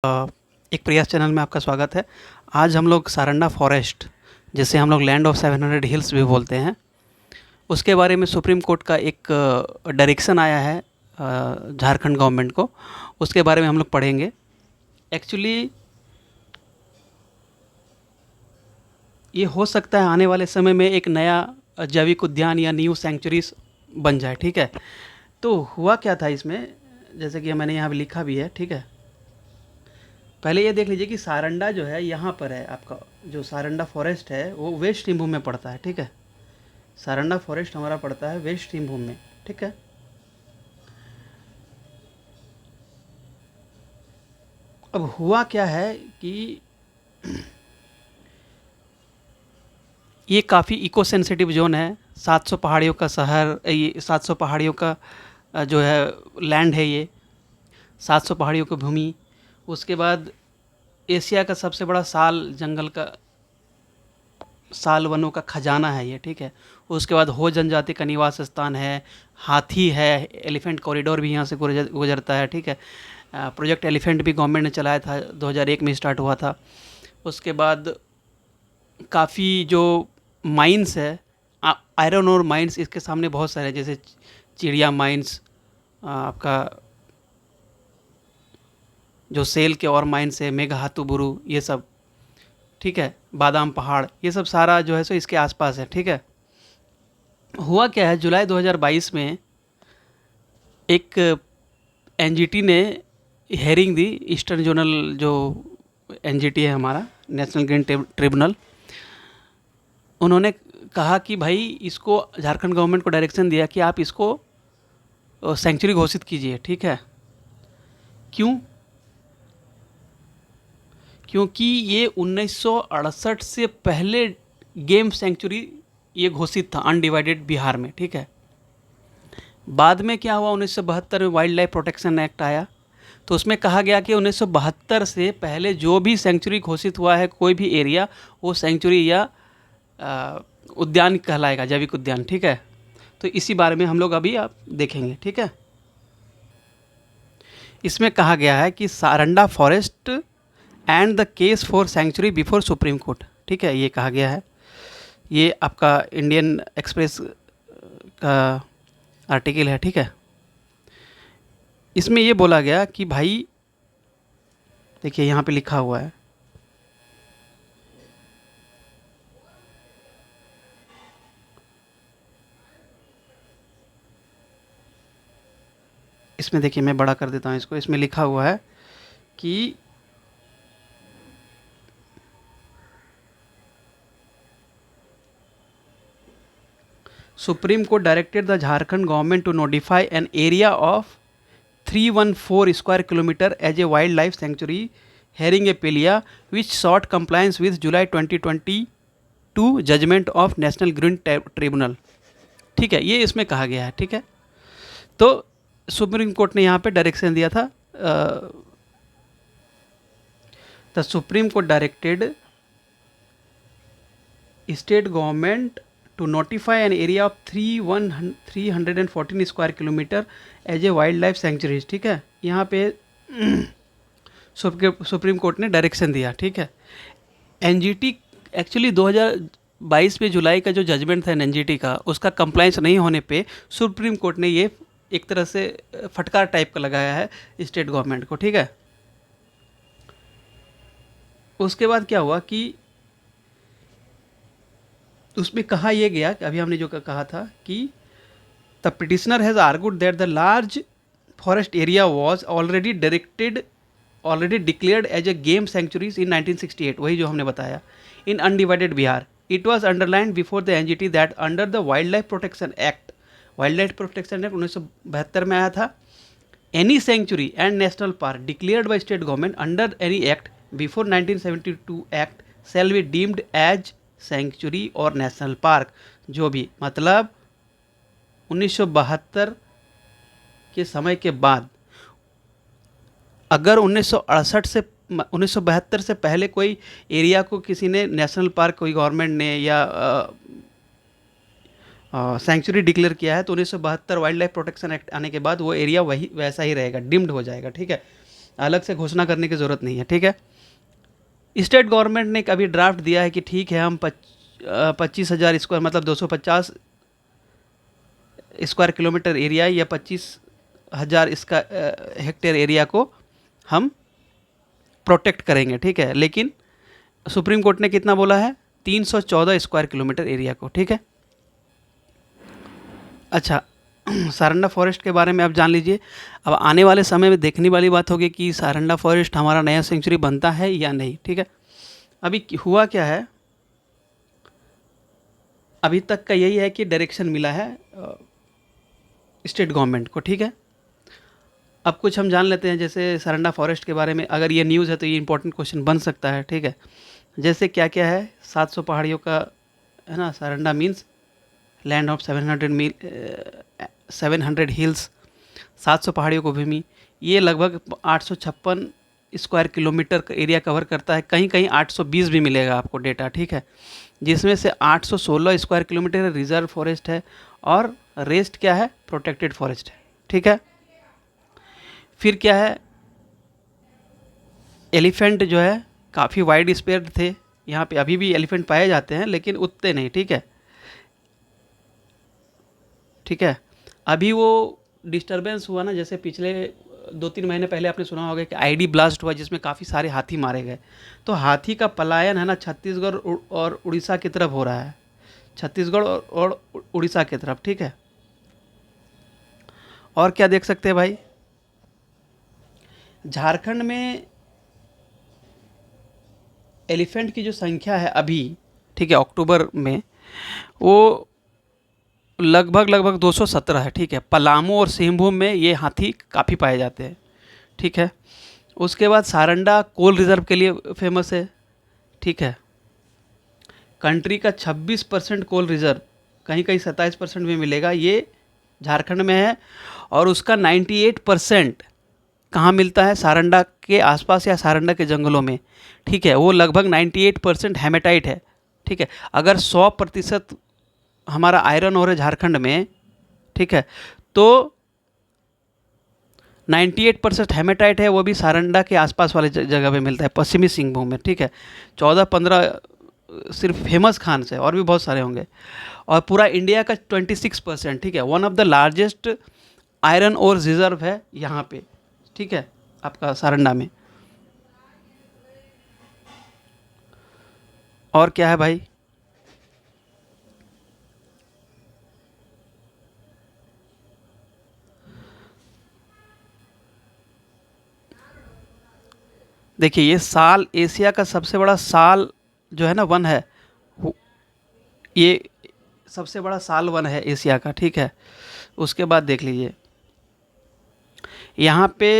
एक प्रयास चैनल में आपका स्वागत है। आज हम लोग सारंडा फॉरेस्ट, जिसे हम लोग लैंड ऑफ 700 हिल्स भी बोलते हैं, उसके बारे में सुप्रीम कोर्ट का एक डायरेक्शन आया है झारखंड गवर्नमेंट को, उसके बारे में हम लोग पढ़ेंगे। एक्चुअली ये हो सकता है आने वाले समय में एक नया जैविक उद्यान या न्यू सेंचुरीज बन जाए, ठीक है। तो हुआ क्या था इसमें, जैसे कि मैंने यहाँ लिखा भी है, ठीक है। पहले ये देख लीजिए कि सारंडा जो है यहाँ पर है, आपका जो सारंडा फॉरेस्ट है वो वेस्ट सिंहभूम में पड़ता है, ठीक है। सारंडा फॉरेस्ट हमारा पड़ता है वेस्ट सिंहभूम में, ठीक है। अब हुआ क्या है कि ये काफ़ी इको सेंसिटिव जोन है। 700 पहाड़ियों का शहर, ये 700 पहाड़ियों का जो है लैंड है, ये 700 पहाड़ियों की भूमि। उसके बाद एशिया का सबसे बड़ा साल वनों का खजाना है ये, ठीक है। उसके बाद हो जनजाति का निवास स्थान है, हाथी है, एलिफेंट कॉरिडोर भी यहाँ से गुजरता है, ठीक है। प्रोजेक्ट एलिफेंट भी गवर्नमेंट ने चलाया था, 2001 में स्टार्ट हुआ था। उसके बाद काफ़ी जो माइंस है, आयरन और माइंस इसके सामने बहुत सारे, जैसे चिड़िया माइंस, आपका जो सेल के और माइंस है, मेघाहातुबुरु, ये सब, ठीक है। बादाम पहाड़, ये सब सारा जो है सो इसके आसपास है, ठीक है। हुआ क्या है, जुलाई 2022 में एक एनजीटी ने हेयरिंग दी। ईस्टर्न जोनल जो एनजीटी है हमारा, नेशनल ग्रीन ट्रिब्यूनल, उन्होंने कहा कि भाई इसको, झारखंड गवर्नमेंट को डायरेक्शन दिया कि आप इसको सेंचुरी घोषित कीजिए, ठीक है। क्यों? क्योंकि ये 1968 से पहले गेम सेंचुरी ये घोषित था अनडिवाइडेड बिहार में, ठीक है। बाद में क्या हुआ, 1972 में वाइल्ड लाइफ प्रोटेक्शन एक्ट आया, तो उसमें कहा गया कि 1972 से पहले जो भी सेंचुरी घोषित हुआ है कोई भी एरिया, वो सेंचुरी या उद्यान कहलाएगा, जैविक उद्यान, ठीक है। तो इसी बारे में हम लोग अभी आप देखेंगे, ठीक है। इसमें कहा गया है कि Saranda forest and the case for sanctuary before supreme court, ठीक है, ये कहा गया है। ये आपका इंडियन एक्सप्रेस का आर्टिकल है, ठीक है। इसमें ये बोला गया कि भाई देखिए यहाँ पे लिखा हुआ है, इसमें देखिए मैं बड़ा कर देता हूँ इसको। इसमें लिखा हुआ है कि Supreme Court directed the Jharkhand government to notify an area of 314 square kilometer as a wildlife sanctuary hearing a Pelia, which sought compliance with July 2022 judgment of National Green Tribunal, ठीक है। ये इसमें कहा गया है, ठीक है। तो सुप्रीम कोर्ट ने यहाँ पे डायरेक्शन दिया था। The supreme court directed state government to notify an area of 314 square kilometre as a wildlife sanctuaries, ठीक है। यहाँ पे सुप्रीम कोर्ट ने डायरेक्शन दिया, ठीक है। एनजीटी एक्चुअली 2022 में जुलाई का जो जजमेंट था एनजीटी का, उसका कंप्लाइंस नहीं होने पे सुप्रीम कोर्ट ने ये एक तरह से फटकार टाइप का लगाया है स्टेट गवर्नमेंट को, ठीक है। उसके बाद क्या हुआ कि उसमें कहा यह गया कि अभी हमने जो कहा था कि the petitioner has argued that the large forest area was already declared as a game sanctuaries in 1968, वही जो हमने बताया, in undivided Bihar. It was underlined before the NGT that under the wild life protection act 1972 में आया था, any sanctuary and national park declared by state government under any act before 1972 act shall be deemed as sanctuary और national park. जो भी, मतलब 1972 के समय के बाद अगर 1972 से पहले कोई एरिया को किसी ने नेशनल पार्क, कोई गवर्नमेंट ने या सेंचुरी डिक्लेयर किया है, तो 1972 वाइल्ड लाइफ प्रोटेक्शन एक्ट आने के बाद वो एरिया वही वैसा ही रहेगा, डिम्ड हो जाएगा, ठीक है। अलग से घोषणा करने की ज़रूरत नहीं है, ठीक है। स्टेट गवर्नमेंट ने एक अभी ड्राफ्ट दिया है कि ठीक है हम 25,000 स्क्वायर मतलब 250 स्क्वायर किलोमीटर एरिया या 25,000 इसका हेक्टेयर एरिया को हम प्रोटेक्ट करेंगे, ठीक है। लेकिन सुप्रीम कोर्ट ने कितना बोला है, 314 स्क्वायर किलोमीटर एरिया को, ठीक है। अच्छा, सारंडा फॉरेस्ट के बारे में आप जान लीजिए। अब आने वाले समय में देखने वाली बात होगी कि सारंडा फॉरेस्ट हमारा नया सेंचुरी बनता है या नहीं, ठीक है। अभी हुआ क्या है, अभी तक का यही है कि डायरेक्शन मिला है स्टेट गवर्नमेंट को, ठीक है। अब कुछ हम जान लेते हैं, जैसे सारंडा फॉरेस्ट के बारे में अगर ये न्यूज़ है तो ये इंपॉर्टेंट क्वेश्चन बन सकता है, ठीक है। जैसे क्या क्या है, 700 पहाड़ियों का है ना, Saranda means land of 700 hills, 700 पहाड़ियों को भूमि। ये लगभग 856 स्क्वायर किलोमीटर का एरिया कवर करता है, कहीं कहीं 820 भी मिलेगा आपको डेटा, ठीक है। जिसमें से 816 स्क्वायर किलोमीटर रिजर्व फॉरेस्ट है और रेस्ट क्या है, प्रोटेक्टेड फॉरेस्ट है, ठीक है। फिर क्या है, एलिफेंट जो है काफ़ी वाइड स्प्रेड थे, यहाँ पे अभी भी एलिफेंट पाए जाते हैं लेकिन उतने नहीं, ठीक है, ठीक है। अभी वो डिस्टरबेंस हुआ ना, जैसे पिछले 2-3 महीने पहले आपने सुना होगा कि आईडी ब्लास्ट हुआ जिसमें काफ़ी सारे हाथी मारे गए। तो हाथी का पलायन है ना छत्तीसगढ़ और उड़ीसा की तरफ हो रहा है, छत्तीसगढ़ और उड़ीसा की तरफ, ठीक है। और क्या देख सकते हैं भाई, झारखंड में एलिफेंट की जो संख्या है अभी, ठीक है, अक्टूबर में वो लगभग 217 है, ठीक है। पलामू और सिंहभूम में ये हाथी काफ़ी पाए जाते हैं, ठीक है। उसके बाद सारंडा कोल रिजर्व के लिए फेमस है, ठीक है। कंट्री का 26% कोल रिजर्व, कहीं कहीं 27% भी मिलेगा, ये झारखंड में है। और उसका 98% कहाँ मिलता है, सारंडा के आसपास या सारंडा के जंगलों में, ठीक है। वो लगभग 98% हेमेटाइट है, ठीक है। अगर 100% हमारा आयरन ओर है झारखंड में, ठीक है, तो 98% हेमेटाइट है, वो भी सारंडा के आसपास वाले जगह पे मिलता है, पश्चिमी सिंहभूम में, ठीक है। 14-15 सिर्फ फेमस खान से, और भी बहुत सारे होंगे। और पूरा इंडिया का 26%, ठीक है। One of the largest iron ore reserve है यहाँ पे, ठीक है, आपका सारंडा में। और क्या है भाई, देखिए ये साल, एशिया का सबसे बड़ा साल जो है ना वन है, ये सबसे बड़ा साल वन है एशिया का, ठीक है। उसके बाद देख लीजिए, यहाँ पे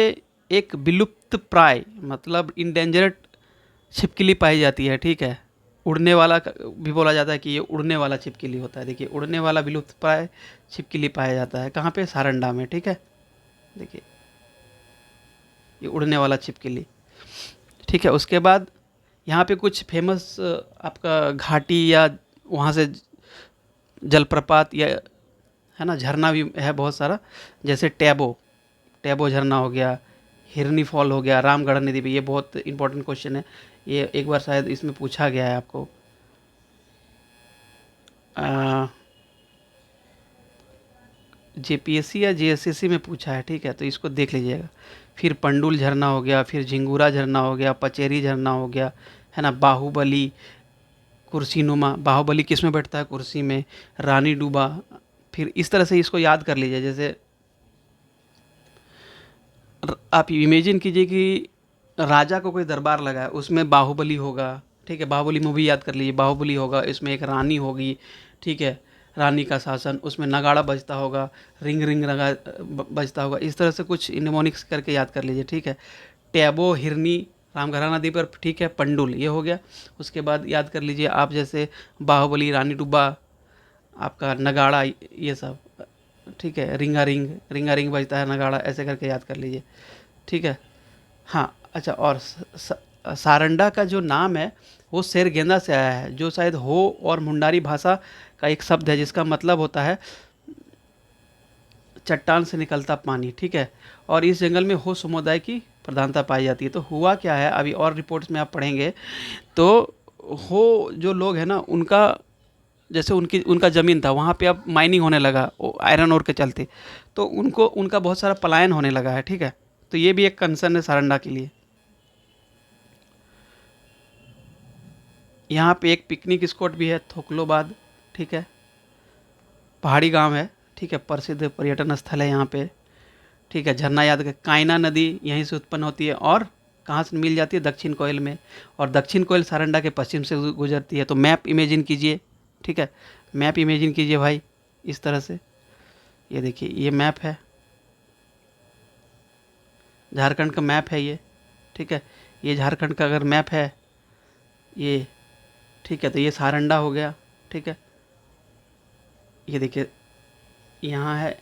एक विलुप्त प्राय मतलब इंडेंजर्ड छिपकली पाई जाती है, ठीक है। उड़ने वाला भी बोला जाता है कि ये उड़ने वाला छिपकली होता है। देखिए उड़ने वाला विलुप्त प्राय छिपकली पाया जाता है कहाँ पे, सारंडा में, ठीक है। देखिए ये उड़ने वाला छिपकली, ठीक है। उसके बाद यहाँ पे कुछ फेमस आपका घाटी या वहाँ से जलप्रपात या है ना झरना भी है बहुत सारा, जैसे टैबो टैबो झरना हो गया, हिरनी फॉल हो गया, रामगढ़ नदी पे। ये बहुत इंपॉर्टेंट क्वेश्चन है, ये एक बार शायद इसमें पूछा गया है आपको। जेपीएससी या जेएसएससी में पूछा है, ठीक है, तो इसको देख लीजिएगा। फिर पंडुल झरना हो गया, फिर झिंगुरा झरना हो गया, पचेरी झरना हो गया, है ना, बाहुबली कुर्सी नुमा, बाहुबली किस में बैठता है, कुर्सी में, रानी डूबा। फिर इस तरह से इसको याद कर लीजिए, जैसे आप इमेजिन कीजिए कि राजा को कोई दरबार लगा है, उसमें बाहुबली होगा, ठीक है। बाहुबली मूवी याद कर लीजिए, बाहुबली होगा, इसमें एक रानी होगी, ठीक है, रानी का शासन, उसमें नगाड़ा बजता होगा, रिंग रिंग नगा बजता होगा। इस तरह से कुछ इनेमोनिक्स करके याद कर लीजिए, ठीक है। टैबो, हिरनी, रामघरा नदी पर, ठीक है, पंडुल, ये हो गया। उसके बाद याद कर लीजिए आप, जैसे बाहुबली, रानी डुब्बा, आपका नगाड़ा, ये सब, ठीक है। रिंगा रिंग बजता है नगाड़ा, ऐसे करके याद कर लीजिए, ठीक है। हाँ अच्छा, और सारंडा का जो नाम है वो शेर गेंदा से आया है, जो शायद हो और मुंडारी भाषा का एक शब्द है जिसका मतलब होता है चट्टान से निकलता पानी, ठीक है। और इस जंगल में हो समुदाय की प्रधानता पाई जाती है। तो हुआ क्या है, अभी और रिपोर्ट्स में आप पढ़ेंगे तो हो जो लोग हैं ना, उनका जैसे उनका ज़मीन था वहाँ पे अब माइनिंग होने लगा आयरन ओर के चलते, तो उनका बहुत सारा पलायन होने लगा है, ठीक है। तो ये भी एक कंसर्न है सारंडा के लिए। यहाँ पे एक पिकनिक स्पॉट भी है थोकलोबाद, ठीक है, पहाड़ी गांव है, ठीक है, प्रसिद्ध पर्यटन स्थल है यहाँ पे, ठीक है। झरना याद कर, कायना नदी यहीं से उत्पन्न होती है और कहाँ से मिल जाती है, दक्षिण कोयल में, और दक्षिण कोयल सारंडा के पश्चिम से गुजरती है। तो मैप इमेजिन कीजिए, ठीक है, मैप इमेजिन कीजिए भाई इस तरह से। ये देखिए ये मैप है, झारखंड का मैप है ये, ठीक है, ये झारखंड का अगर मैप है ये, ठीक है, तो ये सारंडा हो गया, ठीक है। ये देखिए यहाँ है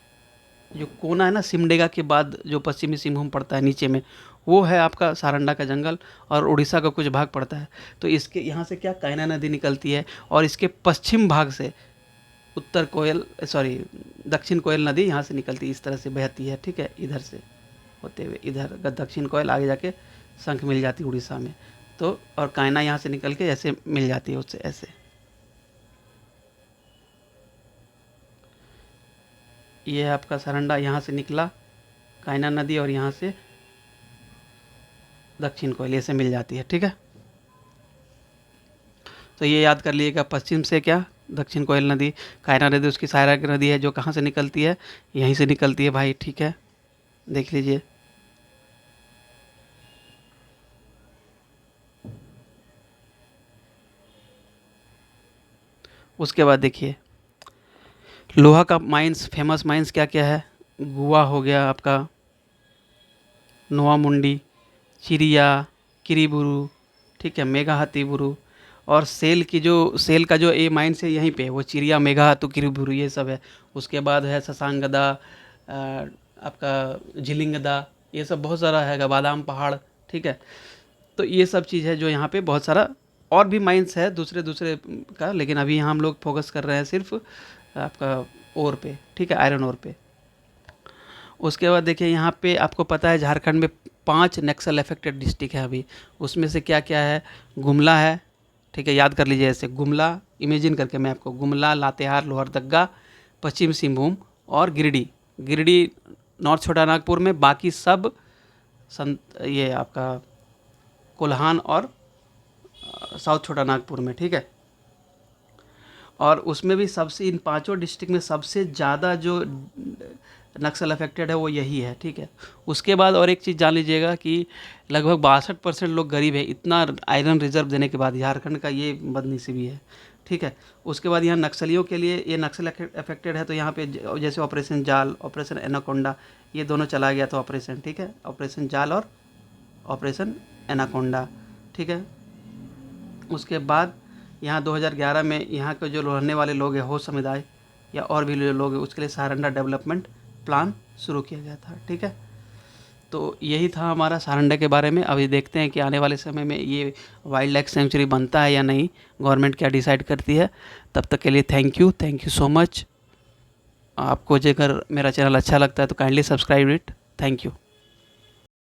जो कोना है ना, सिमडेगा के बाद जो पश्चिमी सिंहभूम पड़ता है नीचे में, वो है आपका सारंडा का जंगल, और उड़ीसा का कुछ भाग पड़ता है। तो इसके यहाँ से क्या कायना नदी निकलती है, और इसके पश्चिम भाग से दक्षिण कोयल नदी यहाँ से निकलती है, इस तरह से बहती है, ठीक है, इधर से होते हुए इधर दक्षिण कोयल आगे जाके शंख मिल जाती है उड़ीसा में। तो और कायना यहाँ से निकल के ऐसे मिल जाती है उससे ऐसे। ये है आपका सारंडा, यहाँ से निकला कायना नदी और यहाँ से दक्षिण कोयल ऐसे मिल जाती है, ठीक है। तो ये याद कर लीजिएगा, पश्चिम से क्या दक्षिण कोयल नदी, कायना नदी उसकी सहायक नदी है जो कहाँ से निकलती है, यहीं से निकलती है भाई, ठीक है, देख लीजिए। उसके बाद देखिए लोहा का माइंस, फेमस माइंस क्या क्या है, गुआ हो गया आपका, नोआ मुंडी, चिरिया, किरीबुरु, ठीक है, मेघाहातुबुरु, और सेल का जो ए माइंस है यहीं पे, वो चिरिया, मेघाहातु, किरीबुरु ये सब है। उसके बाद है ससांगदा, आपका झिलिंगदा, ये सब बहुत सारा है, बादाम पहाड़, ठीक है। तो ये सब चीज़ है जो यहाँ पे बहुत सारा और भी माइंस है दूसरे दूसरे का, लेकिन अभी यहाँ हम लोग फोकस कर रहे हैं सिर्फ आपका ओर पे, ठीक है, आयरन ओर पे। उसके बाद देखिए यहाँ पे आपको पता है झारखंड में 5 नक्सल अफेक्टेड डिस्ट्रिक्ट है अभी, उसमें से क्या क्या है, गुमला है, ठीक है, याद कर लीजिए ऐसे, गुमला इमेजिन करके मैं आपको, गुमला, लातेहार, लोहरदग्गा, पश्चिम सिंहभूम और गिरिडीह नॉर्थ छोटा नागपुर में, बाकी सब ये आपका कोल्हान और साउथ छोटा नागपुर में, ठीक है। और उसमें भी सबसे, इन 5 डिस्ट्रिक्ट में सबसे ज़्यादा जो नक्सल अफेक्टेड है वो यही है, ठीक है। उसके बाद और एक चीज़ जान लीजिएगा कि लगभग 62% लोग गरीब है, इतना आयरन रिजर्व देने के बाद झारखंड का ये बदनसीबी है, ठीक है। उसके बाद यहाँ नक्सलियों के लिए, ये नक्सल अफेक्टेड है तो यहाँ पे जैसे ऑपरेशन जाल, ऑपरेशन एनाकोंडा, ये दोनों चला गया था ऑपरेशन, ठीक है, ऑपरेशन जाल और ऑपरेशन एनाकोंडा, ठीक है। उसके बाद यहाँ 2011 में यहाँ के जो रहने वाले लोग हैं, हो समुदाय या और भी लोग हैं, उसके लिए सारंडा डेवलपमेंट प्लान शुरू किया गया था, ठीक है। तो यही था हमारा सारंडा के बारे में। अभी देखते हैं कि आने वाले समय में ये वाइल्ड लाइफ सेंचुरी बनता है या नहीं, गवर्नमेंट क्या डिसाइड करती है। तब तक के लिए थैंक यू सो मच। आपको अगर मेरा चैनल अच्छा लगता है तो kindly subscribe it. Thank you.